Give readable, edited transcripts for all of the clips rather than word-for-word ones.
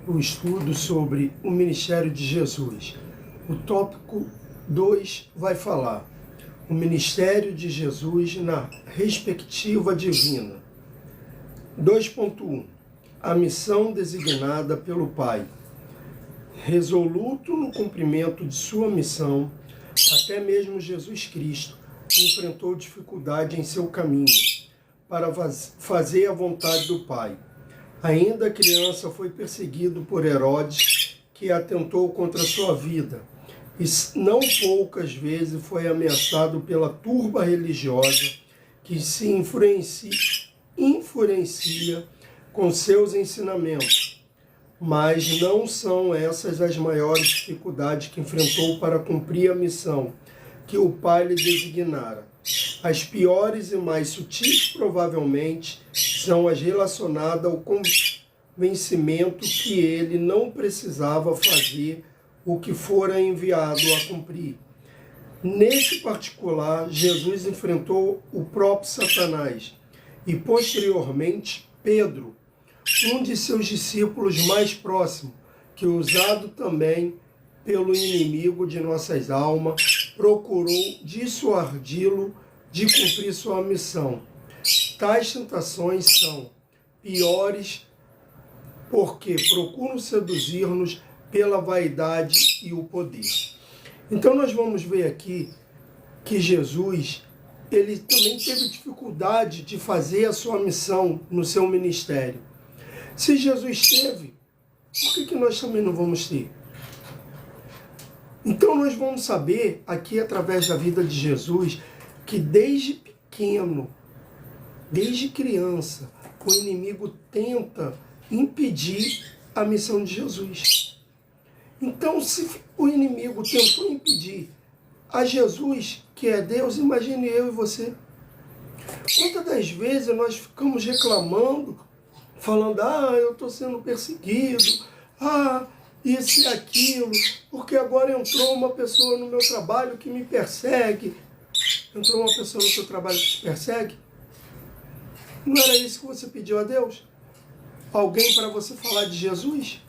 o estudo sobre o ministério de Jesus. O tópico 2 vai falar o ministério de Jesus na perspectiva divina. 2.1 A missão designada pelo Pai. Resoluto no cumprimento de sua missão, até mesmo Jesus Cristo enfrentou dificuldade em seu caminho para fazer a vontade do Pai. Ainda criança foi perseguido por Herodes, que atentou contra sua vida, e não poucas vezes foi ameaçado pela turba religiosa que se enfurecia com seus ensinamentos. Mas não são essas as maiores dificuldades que enfrentou para cumprir a missão que o Pai lhe designara. As piores e mais sutis, provavelmente, são as relacionadas ao convencimento que ele não precisava fazer o que fora enviado a cumprir. Nesse particular, Jesus enfrentou o próprio Satanás e, posteriormente, Pedro, um de seus discípulos mais próximos, que, usado também pelo inimigo de nossas almas, procurou dissuadi-lo de cumprir sua missão. Tais tentações são piores porque procuram seduzir-nos pela vaidade e o poder. Então nós vamos ver aqui que Jesus, ele também teve dificuldade de fazer a sua missão no seu ministério. Se Jesus teve, por que nós também não vamos ter? Então nós vamos saber aqui através da vida de Jesus que desde pequeno, desde criança, o inimigo tenta impedir a missão de Jesus. Então, se o inimigo tentou impedir a Jesus, que é Deus, imagine eu e você. Quantas das vezes nós ficamos reclamando, falando, eu estou sendo perseguido, isso e aquilo, porque agora entrou uma pessoa no meu trabalho que me persegue. Entrou uma pessoa no seu trabalho que te persegue? Não era isso que você pediu a Deus? Alguém para você falar de Jesus?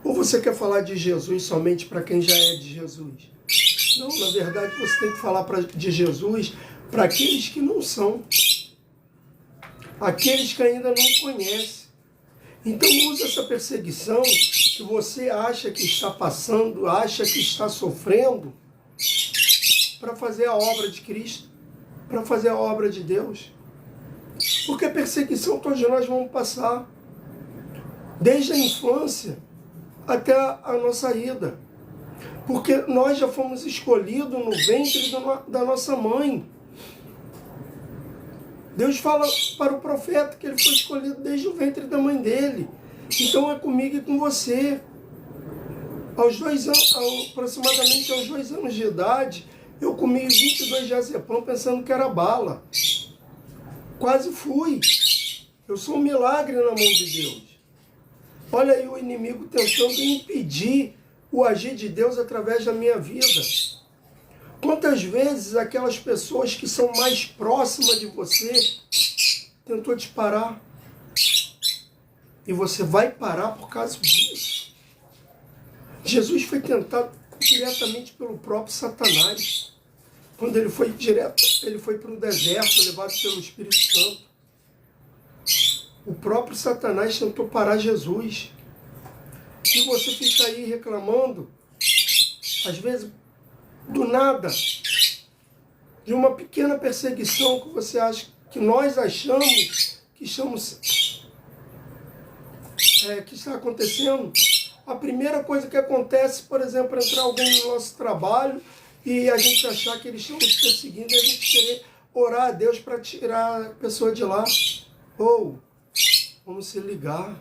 Ou você quer falar de Jesus somente para quem já é de Jesus? Não, na verdade você tem que falar de Jesus para aqueles que não são. Aqueles que ainda não conhecem. Então use essa perseguição que você acha que está passando, acha que está sofrendo, para fazer a obra de Cristo, para fazer a obra de Deus. Porque a perseguição todos nós vamos passar, desde a infância até a nossa ida. Porque nós já fomos escolhidos no ventre da nossa mãe. Deus fala para o profeta que ele foi escolhido desde o ventre da mãe dele. Então é comigo e com você. Aproximadamente aos 2 anos de idade, eu comi 22 diazepam pensando que era bala. Quase fui. Eu sou um milagre na mão de Deus. Olha aí o inimigo tentando impedir o agir de Deus através da minha vida. Quantas vezes aquelas pessoas que são mais próximas de você tentou te parar? E você vai parar por causa disso. Jesus foi tentado diretamente pelo próprio Satanás. Quando ele foi para o deserto, levado pelo Espírito Santo. O próprio Satanás tentou parar Jesus. E você fica aí reclamando, às vezes, do nada, de uma pequena perseguição que você acha, que nós achamos que está acontecendo. A primeira coisa que acontece, por exemplo, é entrar alguém no nosso trabalho e a gente achar que eles estão nos perseguindo e a gente querer orar a Deus para tirar a pessoa de lá. Vamos se ligar.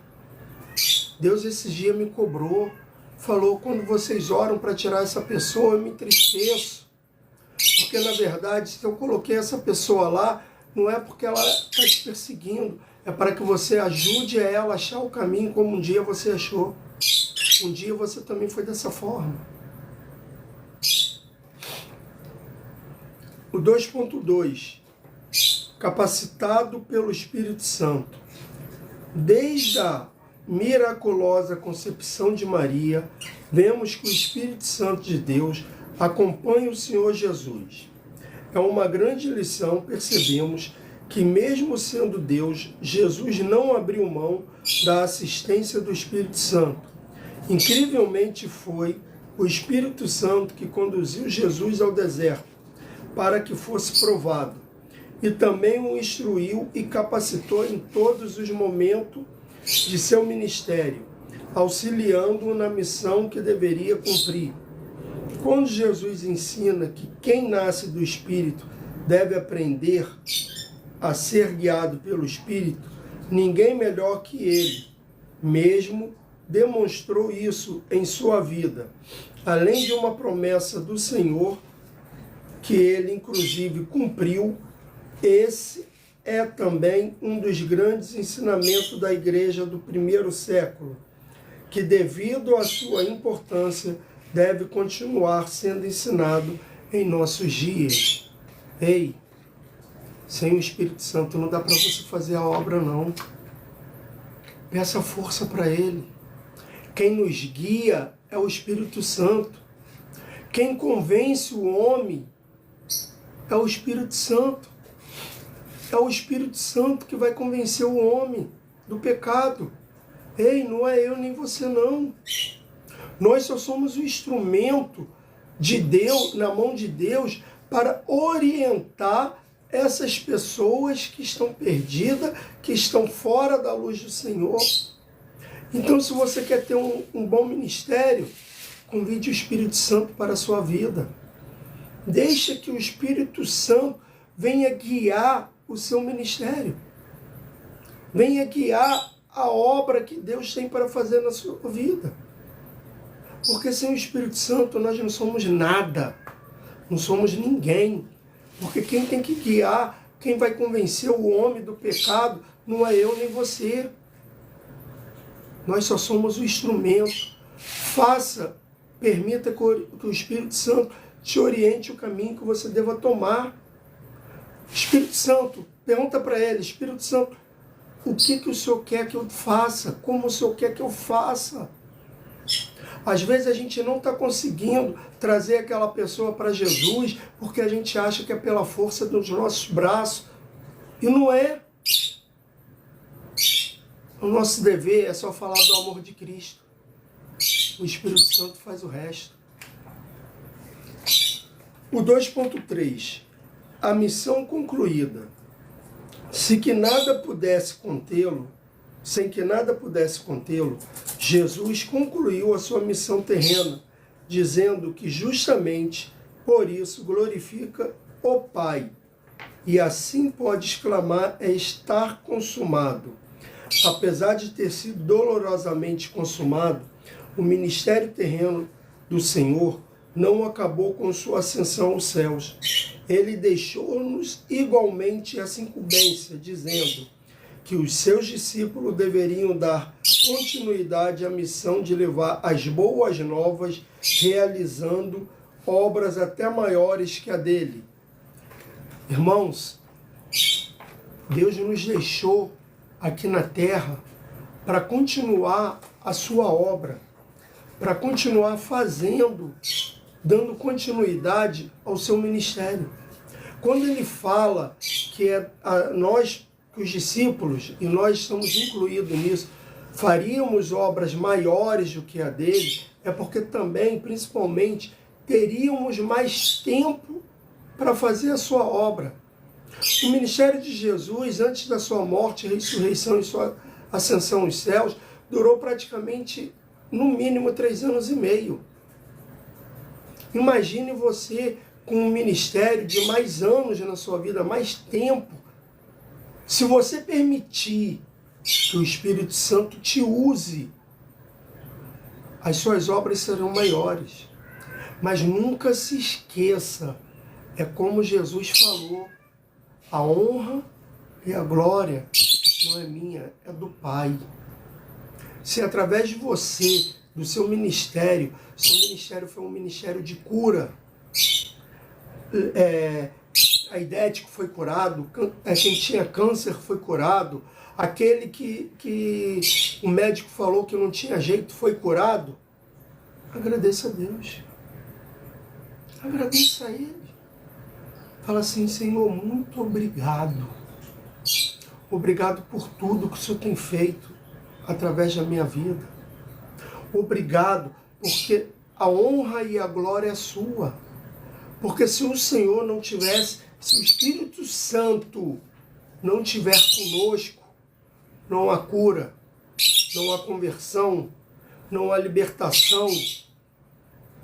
Deus esses dias me cobrou, falou, quando vocês oram para tirar essa pessoa, eu me entristeço. Porque, na verdade, se eu coloquei essa pessoa lá, não é porque ela está te perseguindo, é para que você ajude ela a achar o caminho como um dia você achou. Um dia você também foi dessa forma. O 2.2 Capacitado pelo Espírito Santo. Desde a miraculosa concepção de Maria, vemos que o Espírito Santo de Deus acompanha o Senhor Jesus. É uma grande lição, percebemos que mesmo sendo Deus, Jesus não abriu mão da assistência do Espírito Santo. Incrivelmente foi o Espírito Santo que conduziu Jesus ao deserto para que fosse provado, e também o instruiu e capacitou em todos os momentos de seu ministério, auxiliando-o na missão que deveria cumprir. Quando Jesus ensina que quem nasce do Espírito deve aprender a ser guiado pelo Espírito, ninguém melhor que ele mesmo demonstrou isso em sua vida, além de uma promessa do Senhor que ele inclusive cumpriu. Esse é também um dos grandes ensinamentos da igreja do primeiro século, que devido à sua importância deve continuar sendo ensinado em nossos dias. Ei, sem o Espírito Santo não dá para você fazer a obra não. Peça força para ele. Quem nos guia é o Espírito Santo. Quem convence o homem é o Espírito Santo. É o Espírito Santo que vai convencer o homem do pecado. Ei, não é eu nem você não. Nós só somos um instrumento de Deus, na mão de Deus, para orientar essas pessoas que estão perdidas, que estão fora da luz do Senhor. Então, se você quer ter um bom ministério, convide o Espírito Santo para a sua vida. Deixa que o Espírito Santo venha guiar o seu ministério. Venha guiar a obra que Deus tem para fazer na sua vida. Porque sem o Espírito Santo nós não somos nada. Não somos ninguém. Porque quem tem que guiar, quem vai convencer o homem do pecado, não é eu nem você. Nós só somos o instrumento. Permita que o Espírito Santo te oriente o caminho que você deva tomar. Espírito Santo, pergunta para ele, Espírito Santo, o que o Senhor quer que eu faça? Como o Senhor quer que eu faça? Às vezes a gente não está conseguindo trazer aquela pessoa para Jesus porque a gente acha que é pela força dos nossos braços. E não é. O nosso dever é só falar do amor de Cristo. O Espírito Santo faz o resto. O 2.3. A missão concluída. Sem que nada pudesse contê-lo, Jesus concluiu a sua missão terrena, dizendo que justamente por isso glorifica o Pai. E assim pode exclamar, é estar consumado. Apesar de ter sido dolorosamente consumado, o ministério terreno do Senhor não acabou com sua ascensão aos céus. Ele deixou-nos igualmente essa incumbência, dizendo que os seus discípulos deveriam dar continuidade à missão de levar as boas novas, realizando obras até maiores que a dele. Irmãos, Deus nos deixou aqui na terra para continuar a sua obra, para continuar fazendo, dando continuidade ao seu ministério. Quando ele fala que nós, os discípulos, e nós estamos incluídos nisso, faríamos obras maiores do que a dele, é porque também, principalmente, teríamos mais tempo para fazer a sua obra. O ministério de Jesus, antes da sua morte, ressurreição e sua ascensão aos céus, durou praticamente, no mínimo, 3 anos e meio. Imagine você com um ministério de mais anos na sua vida, mais tempo. Se você permitir que o Espírito Santo te use, as suas obras serão maiores. Mas nunca se esqueça, é como Jesus falou, a honra e a glória não é minha, é do Pai. Se através de você, do seu ministério foi um ministério de cura, a idético foi curado, quem tinha câncer foi curado, aquele que O médico falou que não tinha jeito, foi curado. Agradeça a Deus. Agradeça a Ele. Fala assim, Senhor, muito obrigado. Obrigado por tudo que o Senhor tem feito através da minha vida. Obrigado, porque a honra e a glória é sua. Porque se o Senhor não tivesse, se o Espírito Santo não estiver conosco, não há cura, não há conversão, não há libertação.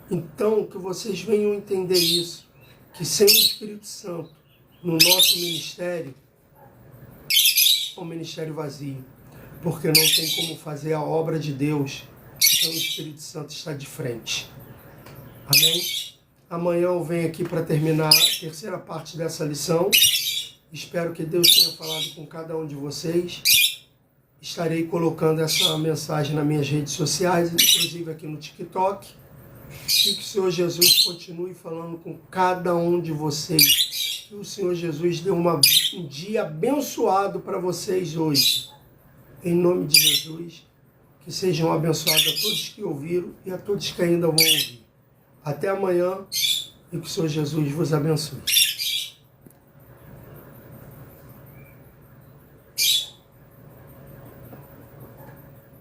Então, que vocês venham entender isso, que sem o Espírito Santo no nosso ministério, é um ministério vazio, porque não tem como fazer a obra de Deus, então o Espírito Santo está de frente. Amém? Amanhã eu venho aqui para terminar a terceira parte dessa lição. Espero que Deus tenha falado com cada um de vocês. Estarei colocando essa mensagem nas minhas redes sociais, inclusive aqui no TikTok. E que o Senhor Jesus continue falando com cada um de vocês. Que o Senhor Jesus dê um dia abençoado para vocês hoje. Em nome de Jesus, que sejam abençoados a todos que ouviram e a todos que ainda vão ouvir. Até amanhã e que o Senhor Jesus vos abençoe.